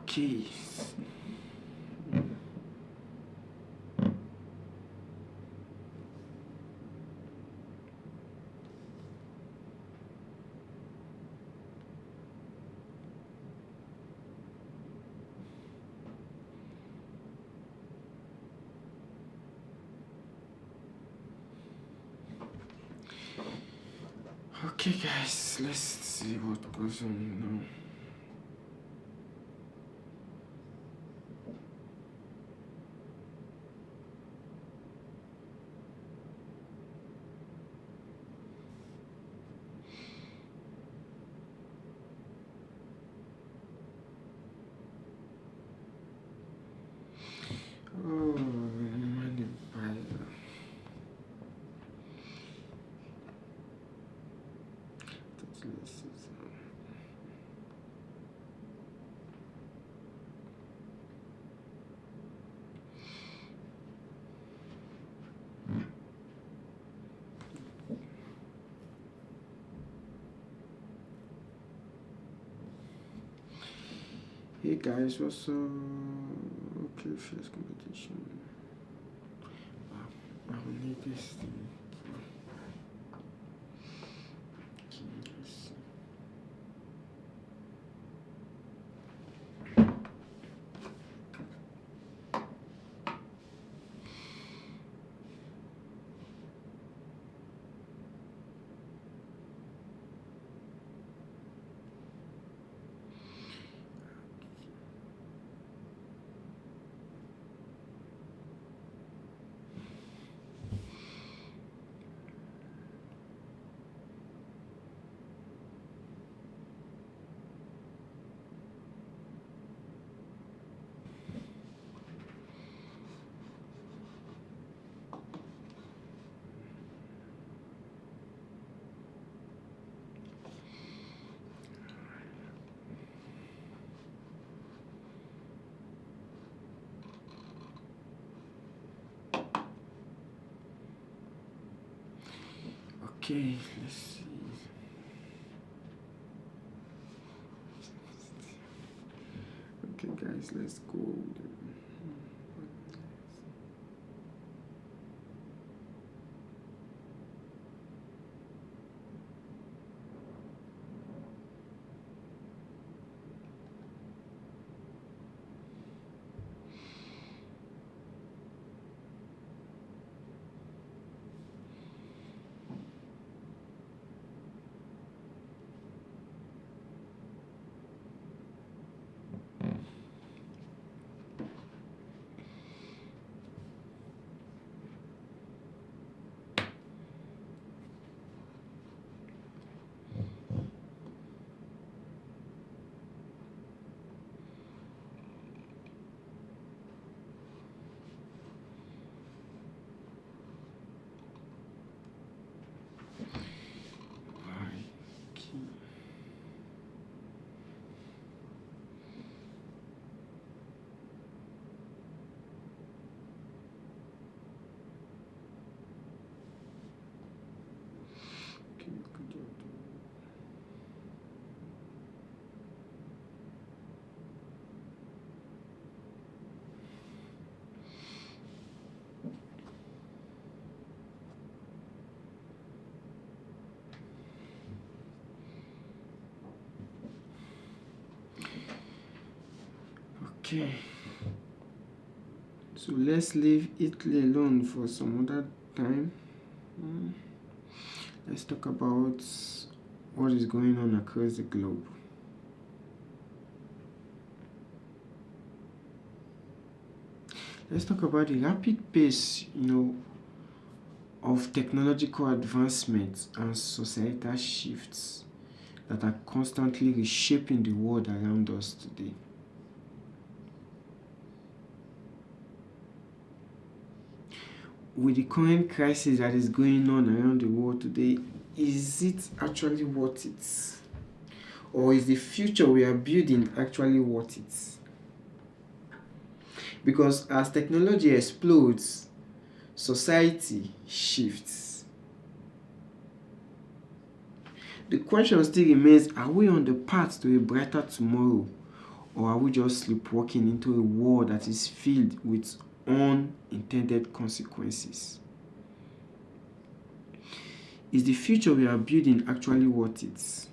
Okay. Okay, guys, let's see what goes on now. Oh, Roman Empire. Let's see. Hey guys, what's up? Okay, first competition. I will need this thing. Okay, let's see. Okay, let's see. Okay, guys, let's go. Okay, so let's leave Italy alone for some other time. Let's talk about what is going on across the globe. Let's talk about the rapid pace, of technological advancements and societal shifts that are constantly reshaping the world around us today. With the current crisis that is going on around the world today, is it actually worth it? Or is the future we are building actually worth it? Because as technology explodes, society shifts. The question still remains, are we on the path to a brighter tomorrow? Or are we just sleepwalking into a world that is filled with unintended consequences? Is the future we are building actually worth it?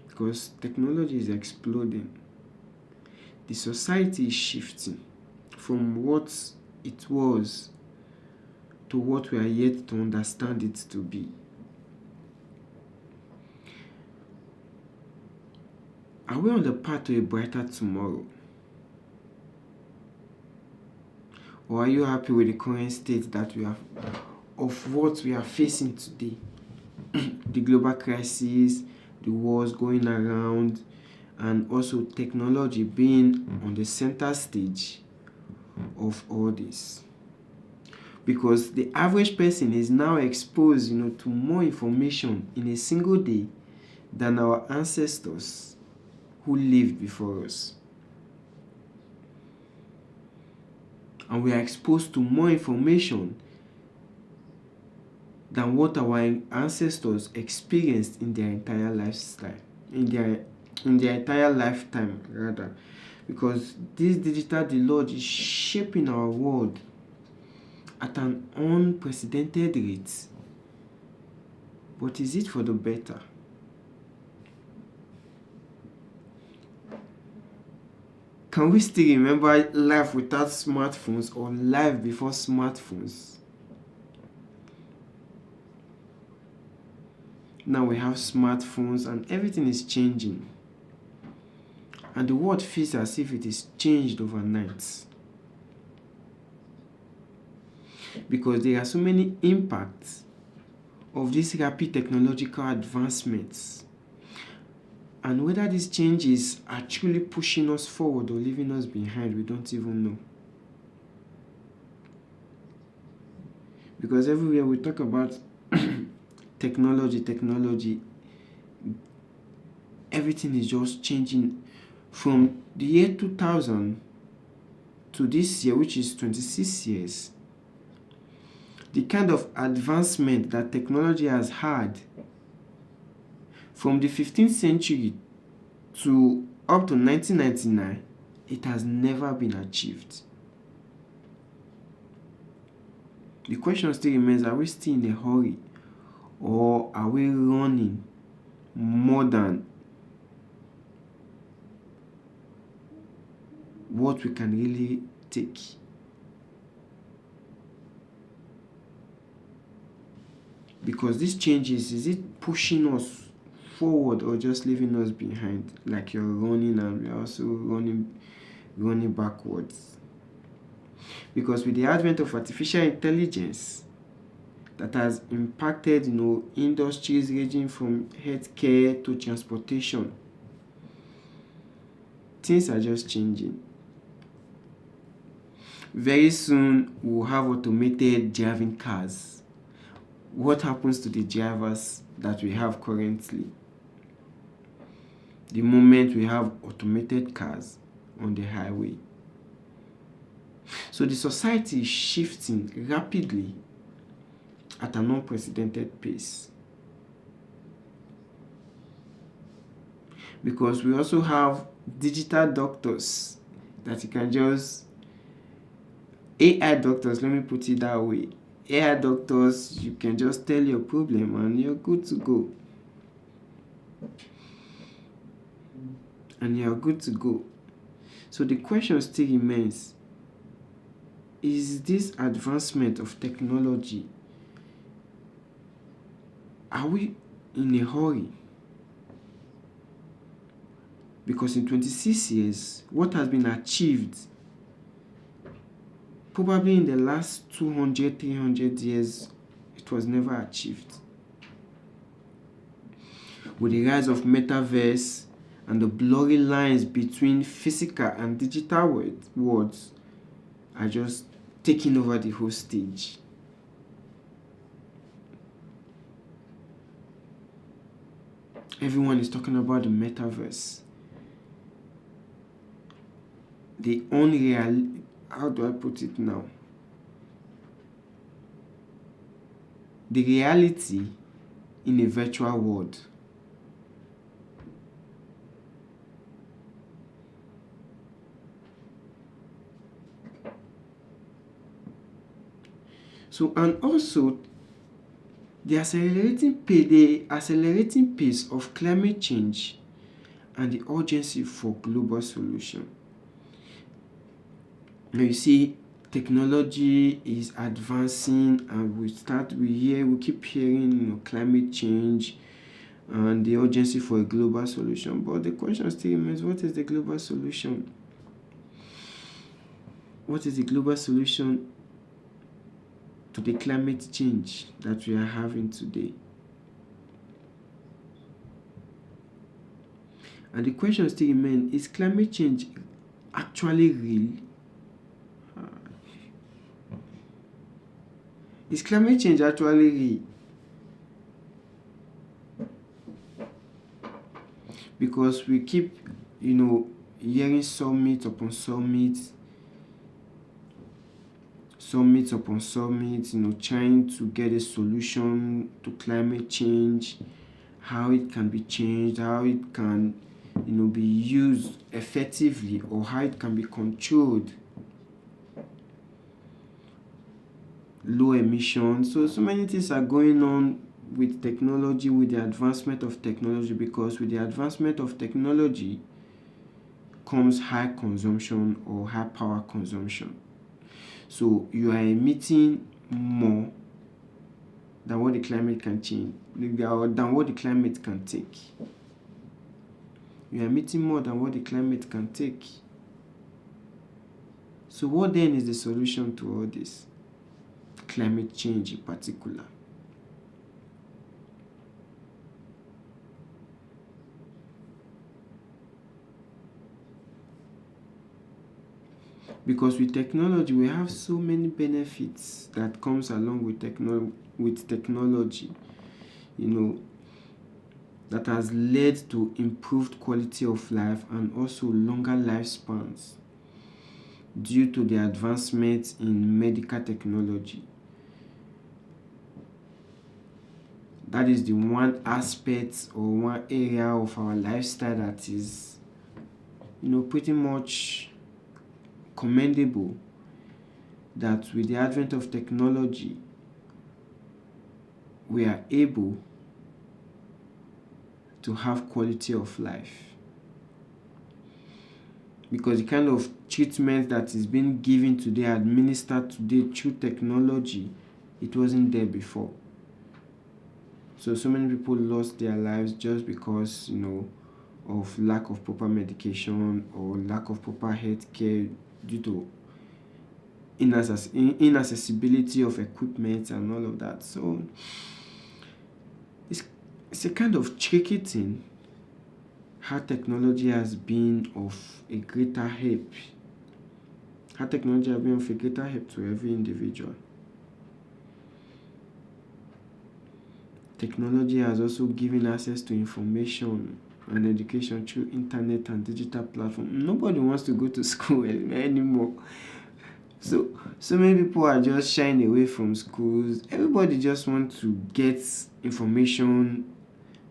Because technology is exploding. The society is shifting from what it was to what we are yet to understand it to be. Are we on the path to a brighter tomorrow? Or are you happy with the current state that we have of what we are facing today? The global crisis, the wars going around, and also technology being on the center stage of all this. Because the average person is now exposed, to more information in a single day than our ancestors who lived before us. And we are exposed to more information than what our ancestors experienced in their entire lifestyle, in their entire lifetime rather. Because this digital deluge is shaping our world at an unprecedented rate. But is it for the better? Can we still remember life without smartphones or life before smartphones? Now we have smartphones and everything is changing. And the world feels as if it is changed overnight. Because there are so many impacts of these rapid technological advancements. And whether these changes are truly pushing us forward or leaving us behind, we don't even know. Because everywhere we talk about technology, everything is just changing from the year 2000 to this year, which is 26 years. The kind of advancement that technology has had from the 15th century to up to 1999, it has never been achieved. The question still remains, are we still in a hurry? Or are we running more than what we can really take? Because these changes, is it pushing us forward or just leaving us behind? Like you're running and we're also running backwards. Because with the advent of artificial intelligence that has impacted, industries ranging from healthcare to transportation, things are just changing. Very soon we'll have automated driving cars. What happens to the drivers that we have currently? The moment we have automated cars on the highway. So the society is shifting rapidly at an unprecedented pace. Because we also have digital doctors that you can just AI doctors, let me put it that way. AI doctors, you can just tell your problem and you're good to go. So the question still remains, is this advancement of technology, are we in a hurry? Because in 26 years, what has been achieved probably in the last 200, 300 years, it was never achieved. With the rise of metaverse and the blurry lines between physical and digital worlds are just taking over the whole stage. Everyone is talking about the metaverse. The unreal, how do I put it now? The reality in a virtual world. So, and also the accelerating pace of climate change and the urgency for global solution. Now you see, technology is advancing, and we keep hearing, climate change and the urgency for a global solution. But the question still remains: what is the global solution? What is the global solution to the climate change that we are having today? And the question still remains: is climate change actually real? Is climate change actually real? Because we keep, hearing summit upon summit, trying to get a solution to climate change, how it can be changed, how it can, be used effectively, or how it can be controlled. Low emissions. So many things are going on with technology, with the advancement of technology, because with the advancement of technology comes high consumption or high power consumption. So you are emitting more than what the climate can change, than what the climate can take. You are emitting more than what the climate can take. So what then is the solution to all this? Climate change in particular. Because with technology, we have so many benefits that comes along with technology, you know, that has led to improved quality of life and also longer lifespans due to the advancements in medical technology. That is the one aspect or one area of our lifestyle that is, pretty much commendable, that with the advent of technology, we are able to have quality of life. Because the kind of treatment that is being given today, administered today through technology, it wasn't there before. So many people lost their lives just because, of lack of proper medication or lack of proper health care due to inaccessibility of equipment and all of that. So it's a kind of tricky thing how technology has been of a greater help. How technology has been of a greater help to every individual. Technology has also given access to information and education through internet and digital platform. Nobody wants to go to school anymore. So many people are just shying away from schools. Everybody just wants to get information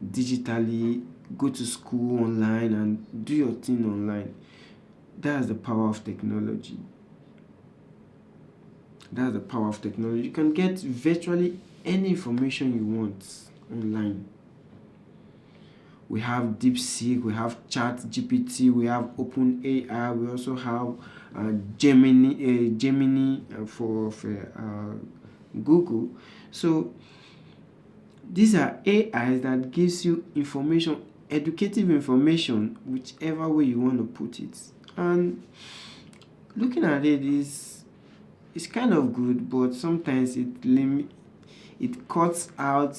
digitally, go to school online and do your thing online. That's the power of technology. That's the power of technology. You can get virtually any information you want online. We have DeepSeek, we have ChatGPT, we have OpenAI, we also have Gemini for Google. So these are AIs that gives you information, educative information, whichever way you want to put it. And looking at it is, it's kind of good, but sometimes it cuts out,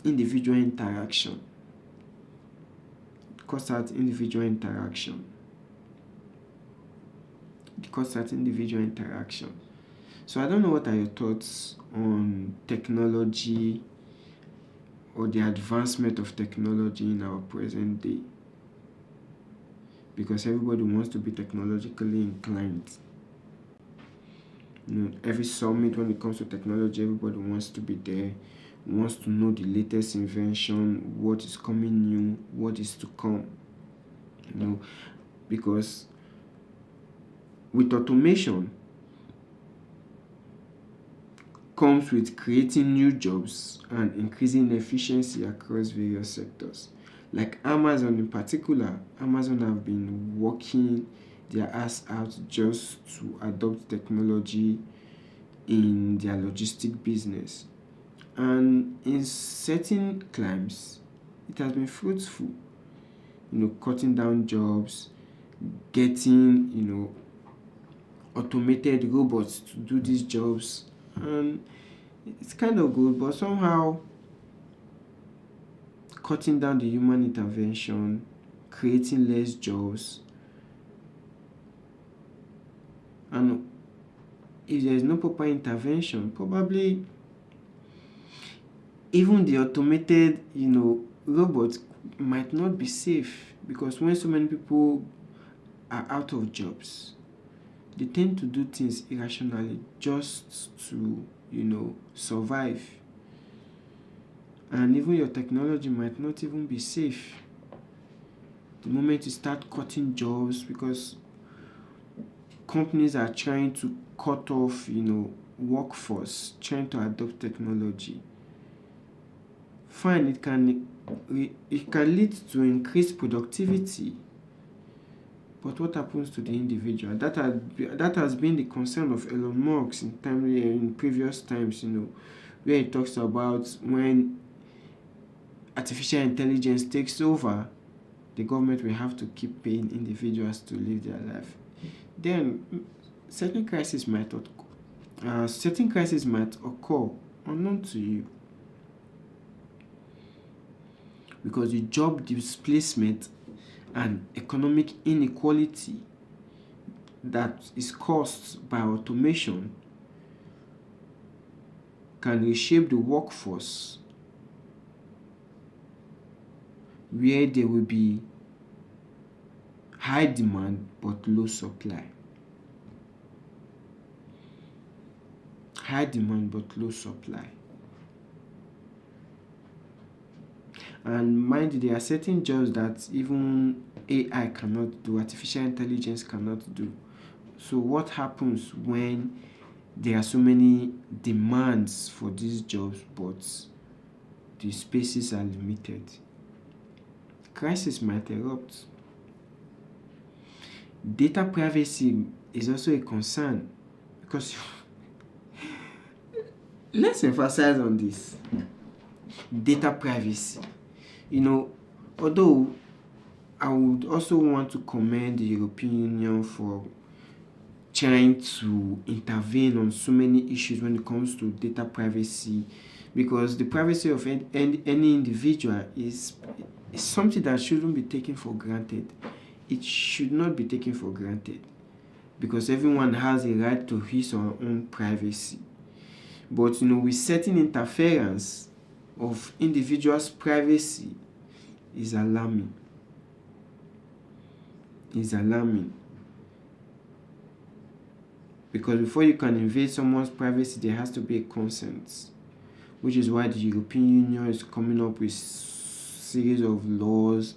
individual interaction. It cuts out individual interaction. It cuts out individual interaction. So I don't know, what are your thoughts on technology or the advancement of technology in our present day? Because everybody wants to be technologically inclined. Every summit, when it comes to technology, everybody wants to be there, wants to know the latest invention, what is coming new, what is to come. Because with automation, comes with creating new jobs and increasing efficiency across various sectors. Like Amazon in particular, Amazon have been working their ass out just to adopt technology in their logistic business. And in certain climes, it has been fruitful, cutting down jobs, getting, automated robots to do these jobs. And it's kind of good, but somehow cutting down the human intervention, creating less jobs, and if there is no proper intervention, probably even the automated, robots might not be safe, because when so many people are out of jobs, they tend to do things irrationally just to, survive. And even your technology might not even be safe the moment you start cutting jobs, because companies are trying to cut off, workforce, trying to adopt technology. Fine, it can lead to increased productivity, but what happens to the individual? That has been the concern of Elon Musk in previous times, where he talks about when artificial intelligence takes over, the government will have to keep paying individuals to live their life. Then certain crises might occur unknown to you, because the job displacement and economic inequality that is caused by automation can reshape the workforce, where there will be high demand but low supply. High demand but low supply. And mind you, there are certain jobs that even AI cannot do, artificial intelligence cannot do. So what happens when there are so many demands for these jobs but the spaces are limited? Crisis might erupt. Data privacy is also a concern, because let's emphasize on this. Data privacy. Although I would also want to commend the European Union for trying to intervene on so many issues when it comes to data privacy, because the privacy of any individual is something that shouldn't be taken for granted. It should not be taken for granted, because everyone has a right to his or her own privacy. But with certain interference of individuals' privacy is alarming. Is alarming. Because before you can invade someone's privacy, there has to be a consent, which is why the European Union is coming up with series of laws,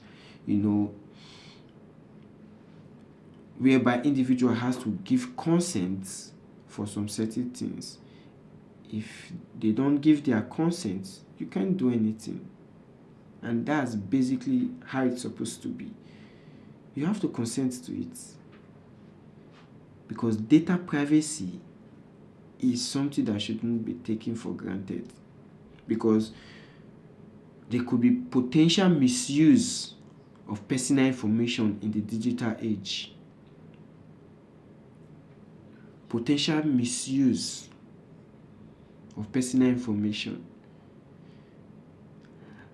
whereby individual has to give consent for some certain things. If they don't give their consent, you can't do anything. And that's basically how it's supposed to be. You have to consent to it, because data privacy is something that shouldn't be taken for granted, because there could be potential misuse of personal information in the digital age. Potential misuse of personal information.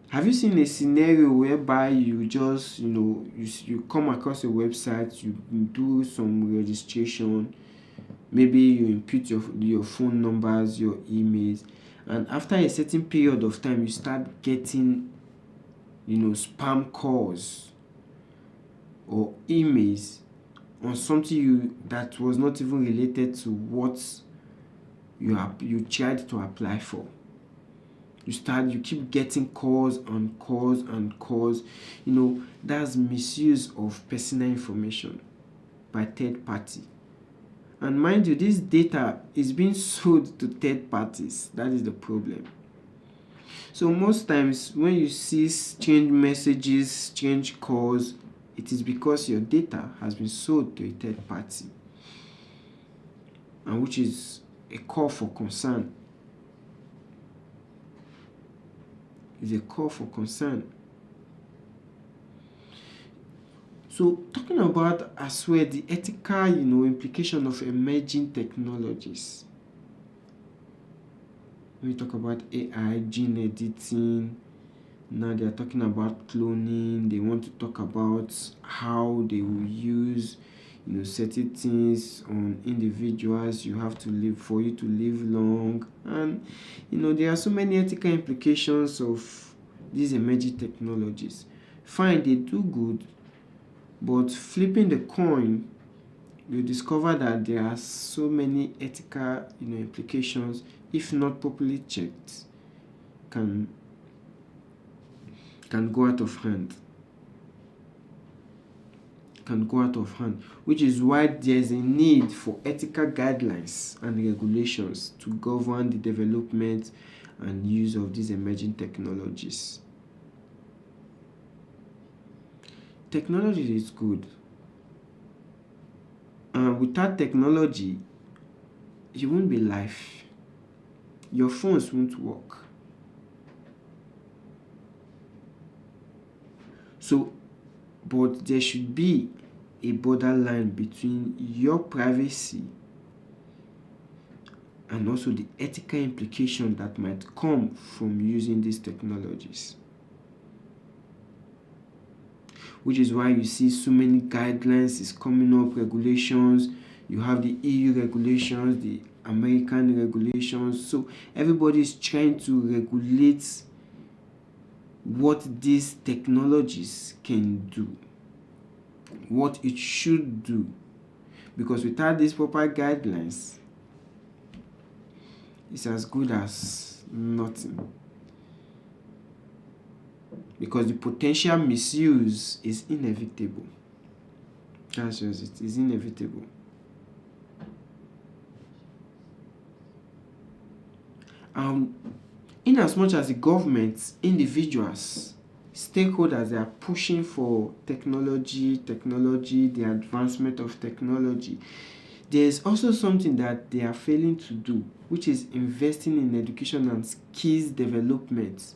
Have you seen a scenario whereby you just, you come across a website, you do some registration, maybe you input your phone numbers, your emails, and after a certain period of time, you start getting, spam calls or emails on something that was not even related to what you tried to apply for. You keep getting calls and calls and calls. That's misuse of personal information by third party. And mind you, this data is being sold to third parties. That is the problem. So most times when you see strange messages, strange calls, it is because your data has been sold to a third party, and which is a call for concern. It's a call for concern. So talking about as well the ethical, implication of emerging technologies. When we talk about AI, gene editing, now they are talking about cloning. They want to talk about how they will use, certain things on individuals. You have to live for you to live long, and there are so many ethical implications of these emerging technologies. Fine, they do good, but flipping the coin, you discover that there are so many ethical, implications. If not properly checked, can go out of hand. Can go out of hand, which is why there is a need for ethical guidelines and regulations to govern the development and use of these emerging technologies. Technology is good, and without technology, you won't be life. Your phones won't work. So, but there should be a borderline between your privacy and also the ethical implication that might come from using these technologies. Which is why you see so many guidelines is coming up, regulations. You have the EU regulations, the American regulations. So everybody is trying to regulate what these technologies can do, what it should do. Because without these proper guidelines, it's as good as nothing. Because the potential misuse is inevitable. That's just it. It's inevitable. In as much as the government, individuals, stakeholders, they are pushing for technology, the advancement of technology, there is also something that they are failing to do, which is investing in education and skills development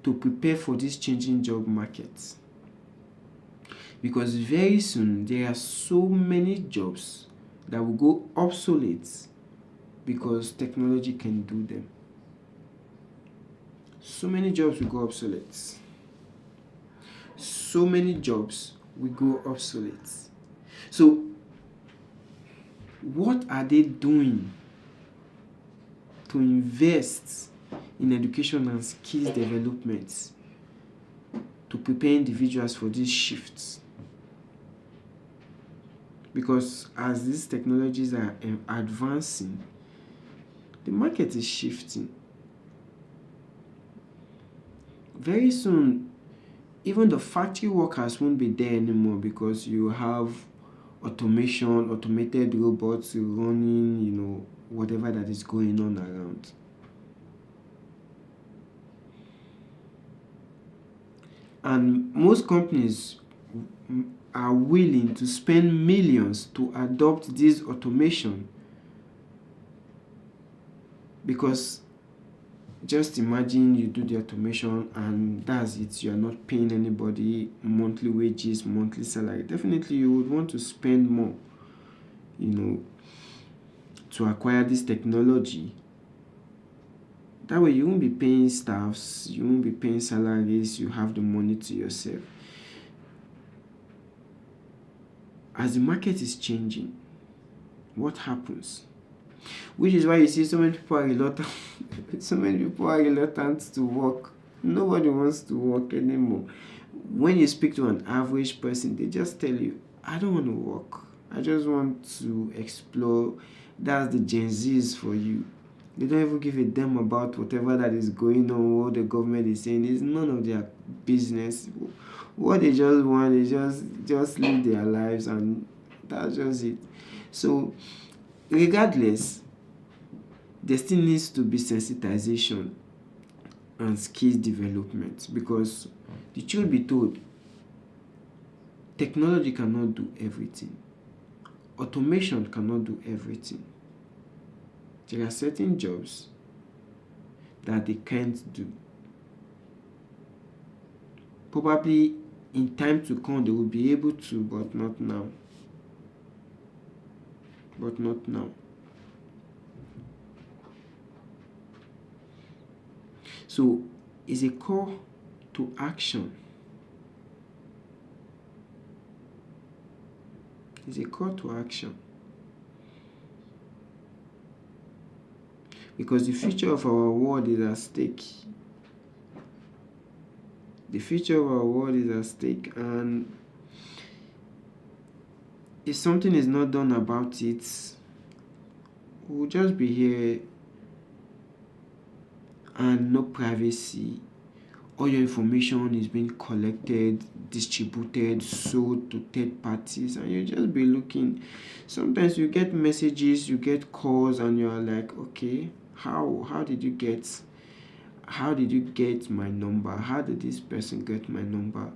to prepare for this changing job market. Because very soon there are so many jobs that will go obsolete because technology can do them. So many jobs will go obsolete. So many jobs will go obsolete. So what are they doing to invest in education and skills development to prepare individuals for these shifts? Because as these technologies are advancing, the market is shifting. Very soon, even the factory workers won't be there anymore because you have automation, automated robots running, whatever that is going on around. And most companies are willing to spend millions to adopt this automation, because just imagine you do the automation and that's it. You are not paying anybody monthly wages, monthly salary. Definitely you would want to spend more, to acquire this technology. That way you won't be paying staffs, you won't be paying salaries, you have the money to yourself. As the market is changing, what happens? Which is why you see so many people are reluctant to work. Nobody wants to work anymore. When you speak to an average person, they just tell you, I don't want to work. I just want to explore. That's the Gen Zs for you. They don't even give a damn about whatever that is going on, what the government is saying. It's none of their business. What they just want is just live their lives and That's just it. So regardless, there still needs to be sensitization and skills development, because the truth be told, technology cannot do everything. Automation cannot do everything. There are certain jobs that they can't do. Probably in time to come they will be able to, but not now. But not now. So it's a call to action. It's a call to action. Because the future of our world is at stake. The future of our world is at stake, and if something is not done about it, we'll just be here and no privacy. All your information is being collected, distributed, sold to third parties, and you just be looking. Sometimes you get messages, you get calls, and you're like, okay, how did you get my number? How did this person get my number?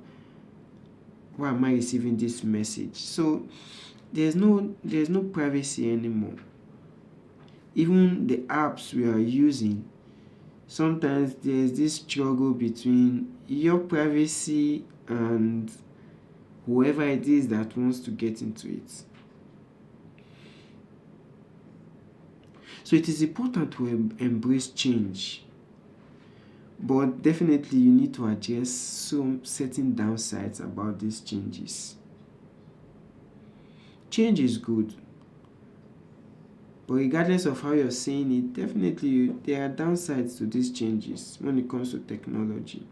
Why am I receiving this message? So there's no privacy anymore. Even the apps we are using, sometimes there's this struggle between your privacy and whoever it is that wants to get into it. So it is important to embrace change, but definitely you need to address some certain downsides about these changes. Change is good, but regardless of how you're saying it, definitely there are downsides to these changes when it comes to technology.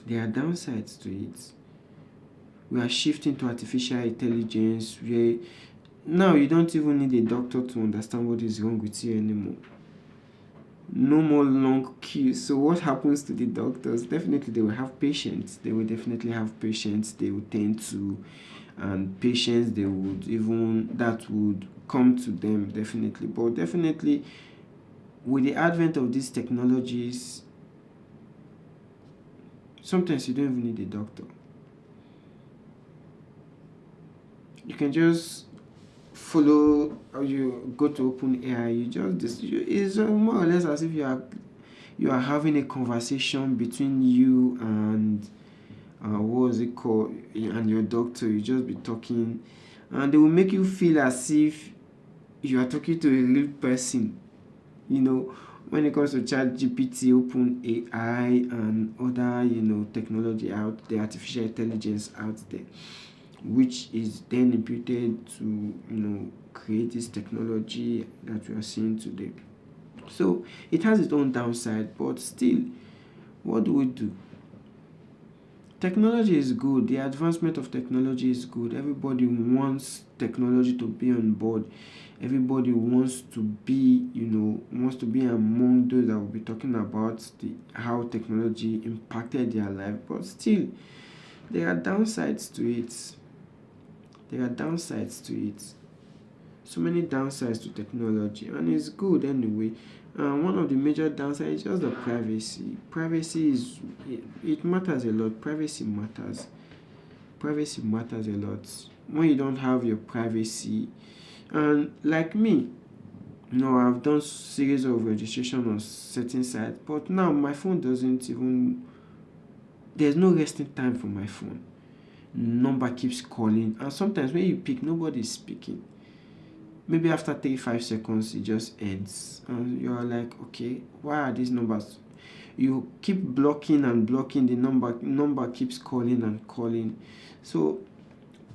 There are downsides to it. We are shifting to artificial intelligence where now you don't even need a doctor to understand what is wrong with you anymore. No more long queues. So what happens to the doctors? Definitely they will have patients. They will definitely have patients they will tend to, and patients they would even that would come to them, definitely. But definitely with the advent of these technologies, sometimes you don't even need a doctor. You can just follow, or you go to OpenAI. It's more or less as if you are having a conversation between you and what was it called, and your doctor. You just be talking, and they will make you feel as if you are talking to a real person. You know, when it comes to ChatGPT, OpenAI, and other technology out there, artificial intelligence out there, which is then imputed to create this technology that we are seeing today. So it has its own downside, but still, what do we do? Technology is good. The advancement of technology is good. Everybody wants technology to be on board. Everybody wants to be, among those that will be talking about how technology impacted their life. But still, there are downsides to it. So many downsides to technology, and it's good anyway. One of the major downsides is just the privacy. It matters a lot. Privacy matters a lot. When you don't have your privacy, and like me, I've done series of registration on certain sites, but now my phone doesn't even. There's no resting time for my phone. Number keeps calling, and sometimes when you pick, nobody's speaking. Maybe after 35 seconds it just ends, and you're like, okay, why are these numbers? You keep blocking and blocking, the number keeps calling and calling. So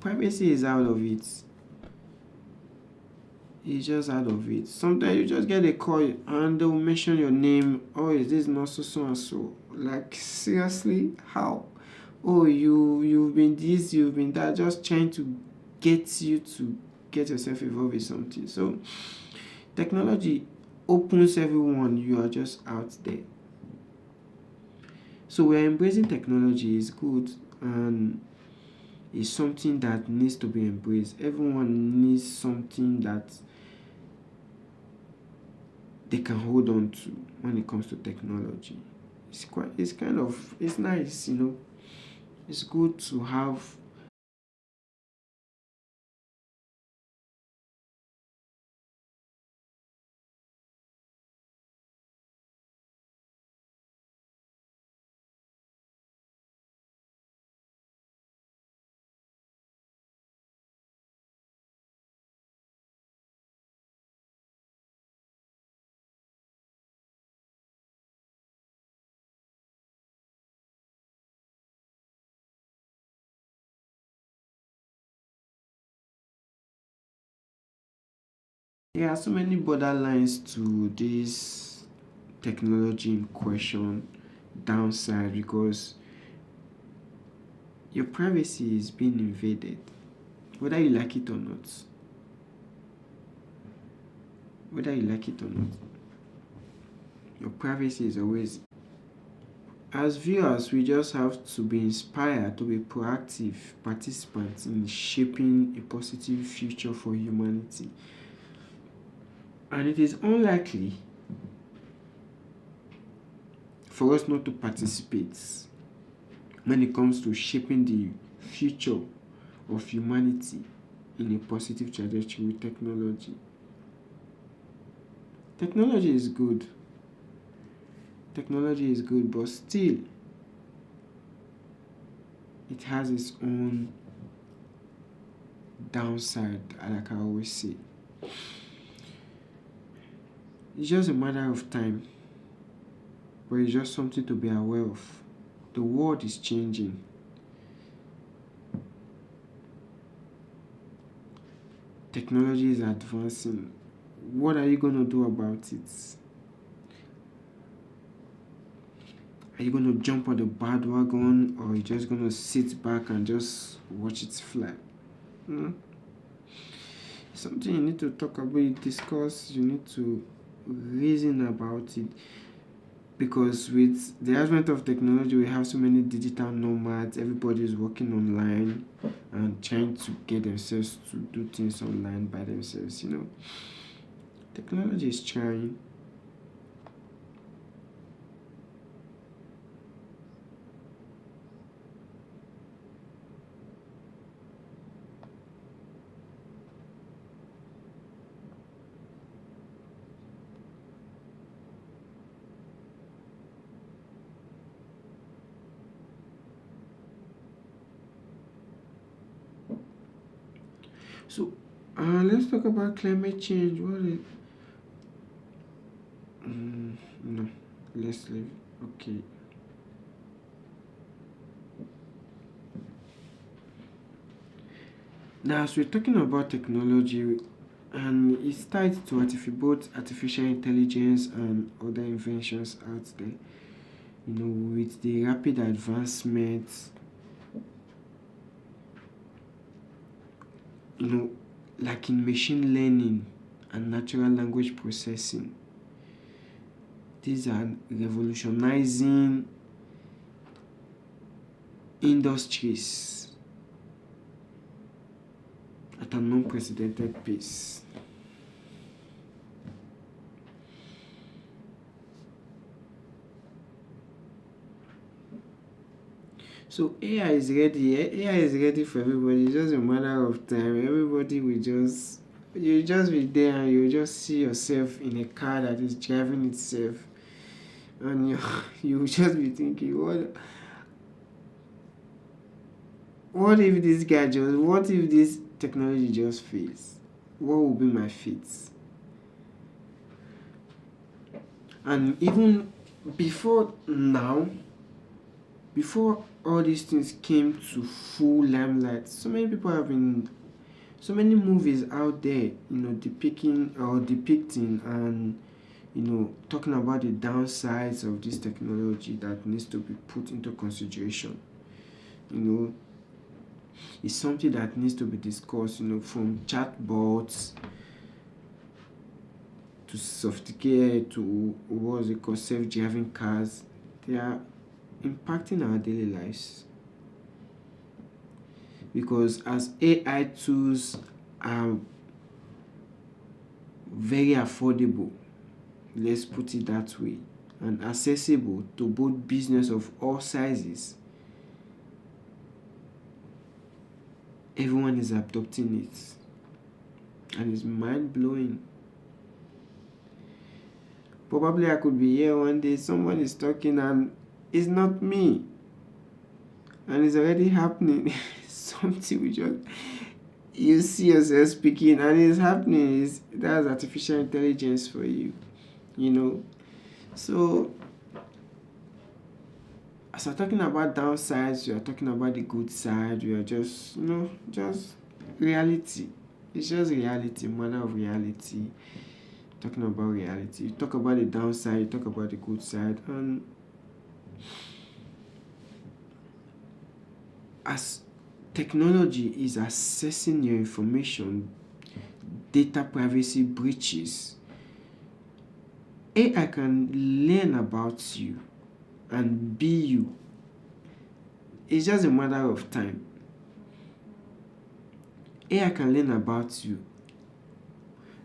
privacy is out of it. It's just out of it. Sometimes you just get a call and they'll mention your name. Oh, is this not so and so? Like, seriously, how? Oh, you've been this, you've been that, just trying to get you to get yourself involved in something. So technology opens everyone, you are just out there. So we're embracing technology, is good, and is something that needs to be embraced. Everyone needs something that they can hold on to when it comes to technology. It's nice, It's good to have. There are so many borderlines to this technology in question, downside, because your privacy is being invaded, whether you like it or not. Whether you like it or not, your privacy is always. As viewers, we just have to be inspired to be proactive participants in shaping a positive future for humanity. And it is unlikely for us not to participate when it comes to shaping the future of humanity in a positive trajectory with technology. Technology is good. Technology is good, but still, it has its own downside, like I always say. It's just a matter of time, but it's just something to be aware of. The world is changing. Technology is advancing. What are you going to do about it? Are you going to jump on the bandwagon, or are you just going to sit back and just watch it fly? Hmm? It's something you need to talk about, discuss, you need to reason about it. Because with the advent of technology, we have so many digital nomads. Everybody is working online and trying to get themselves to do things online by themselves. Technology is trying. So, let's talk about climate change. No, let's leave. Okay. Now, as we're talking about technology, and it's tied to both artificial intelligence and other inventions out there. With the rapid advancements, you know, like in machine learning and natural language processing, these are revolutionizing industries at an unprecedented pace. So AI is ready. AI is ready for everybody. It's just a matter of time. Everybody will just be there, and you just see yourself in a car that is driving itself, and you will just be thinking, what if this technology just fails? What will be my fate? And even before now, before all these things came to full limelight, so many movies out there, depicting and talking about the downsides of this technology that needs to be put into consideration. You know, it's something that needs to be discussed. From chatbots to sophisticated to what's it called, self-driving cars. They are impacting our daily lives. because as AI tools are very affordable, let's put it that way, and accessible to both business of all sizes, everyone is adopting it, and it's mind-blowing. Probably I could be here one day, someone is talking and it's not me, and it's already happening. Something we just, you see yourself speaking and it's happening. That's artificial intelligence for you, you know. So as we're talking about downsides, we are talking about the good side. We are just, just reality. It's just reality, matter of reality. Talking about reality. You talk about the downside, you talk about the good side, and as technology is accessing your information, data privacy breaches, AI can learn about you and be you. It's just a matter of time. AI can learn about you.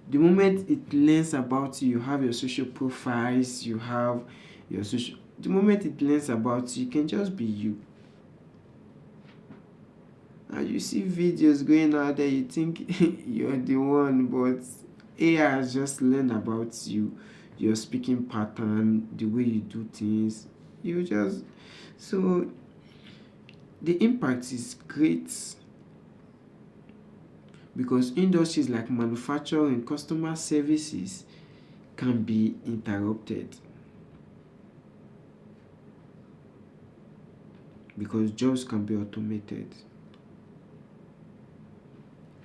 The moment it learns about you, you have your social profiles, you have your social. The moment it learns about you, you can just be you. And you see videos going out there, you think you're the one, but AI has just learned about you, your speaking pattern, the way you do things. You just, so the impact is great, because industries like manufacturing, customer services can be interrupted, because jobs can be automated.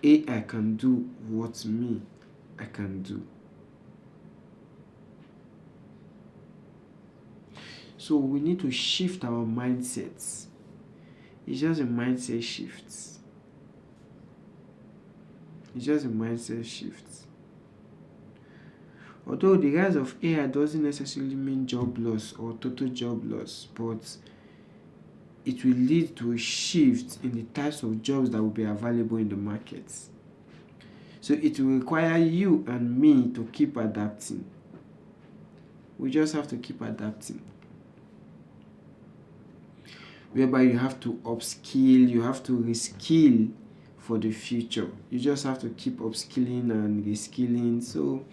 AI can do what me I can do. So we need to shift our mindsets. It's just a mindset shift. It's just a mindset shift. Although the rise of AI doesn't necessarily mean job loss or total job loss, but it will lead to a shift in the types of jobs that will be available in the market. So it will require you and me to keep adapting. We just have to keep adapting. Whereby you have to upskill, you have to reskill for the future. You just have to keep upskilling and reskilling. So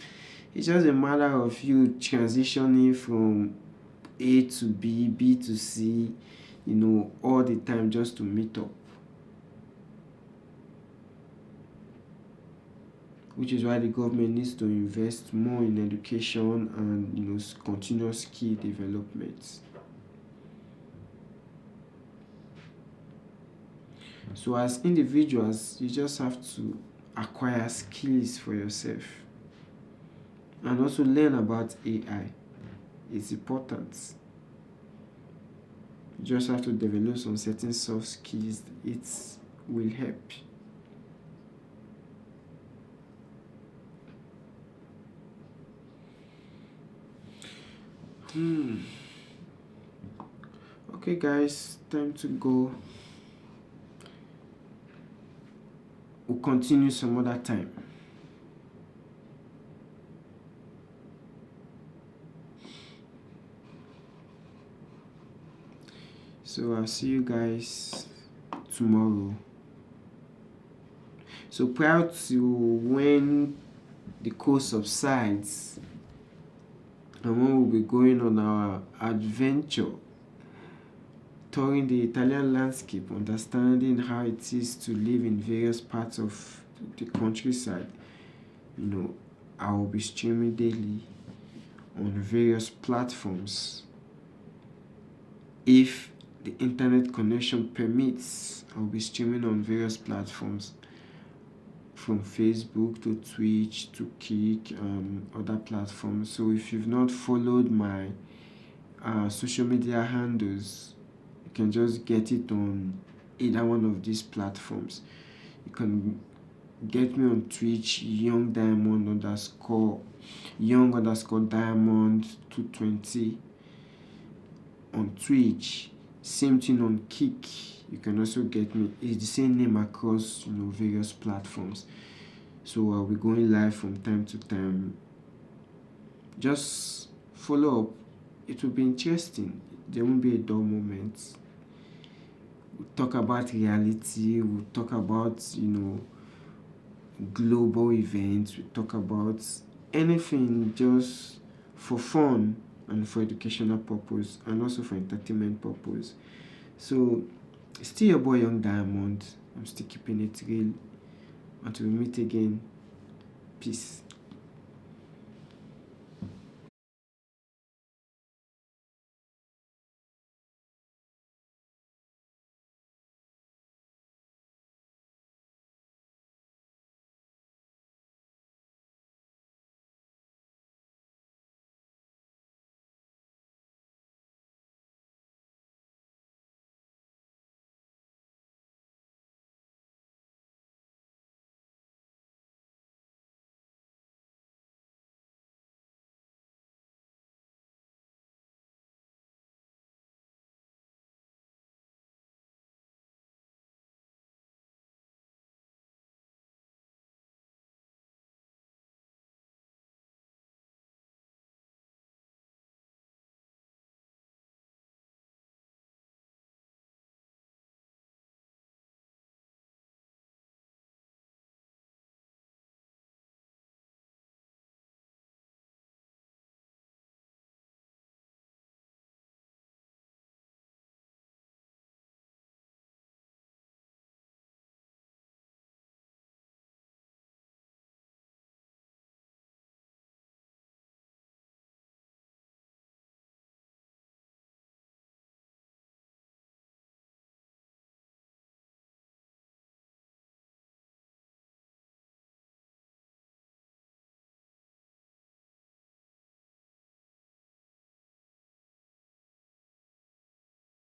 it's just a matter of you transitioning from A to B, B to C, all the time, just to meet up. Which is why the government needs to invest more in education and continuous skill development. So as individuals, you just have to acquire skills for yourself and also learn about AI. It's important. You just have to develop some certain soft skills. It will help. Okay, guys, time to go. We'll continue some other time. So I'll see you guys tomorrow. So prior to when the cold subsides and when we'll be going on our adventure, touring the Italian landscape, understanding how it is to live in various parts of the countryside, I will be streaming daily on various platforms. If the internet connection permits, I'll be streaming on various platforms, from Facebook to Twitch to Kick and other platforms. So if you've not followed my social media handles, you can just get it on either one of these platforms. You can get me on Twitch, young underscore diamond 220 on Twitch, Same thing on Kick. You can also get me. It's the same name across various platforms. So I'll be going live from time to time. Just follow up. It will be interesting. There won't be a dull moment. We'll talk about reality. We'll talk about global events. We'll talk about anything just for fun and for educational purpose and also for entertainment purpose. So still your boy Young Diamond. I'm still keeping it real. Until we meet again. Peace.